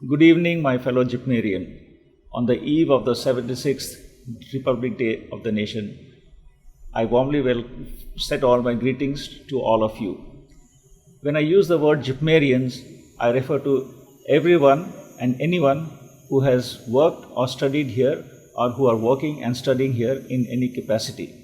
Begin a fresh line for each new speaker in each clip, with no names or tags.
Good evening, my fellow JIPMERian. On the eve of the 76th Republic Day of the nation, I warmly set all my greetings to all of you. When I use the word JIPMERians, I refer to everyone and anyone who has worked or studied here or who are working and studying here in any capacity.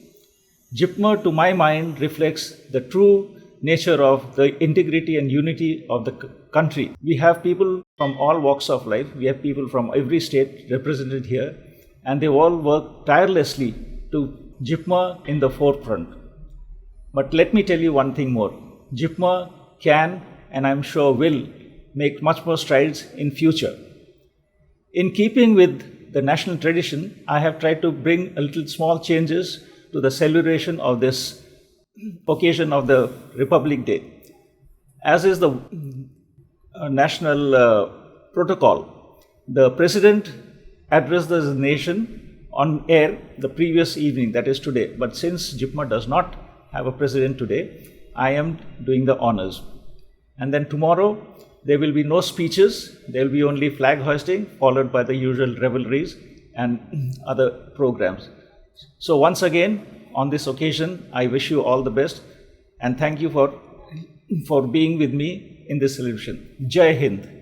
JIPMER, to my mind, reflects the true nature of the integrity and unity of the country. We have people from all walks of life. We have people from every state represented here, and they all work tirelessly to JIPMER in the forefront. But let me tell you one thing more. JIPMER can, and I'm sure will, make much more strides in future. In keeping with the national tradition, I have tried to bring a little small changes to the celebration of this occasion of the Republic Day. As is the national protocol, the President addressed the nation on air the previous evening, that is today. But since JIPMER does not have a President today, I am doing the honors. And then tomorrow, there will be no speeches, there will be only flag hoisting, followed by the usual revelries and other programs. So once again, on this occasion, I wish you all the best and thank you for being with me in this celebration. Jai Hind.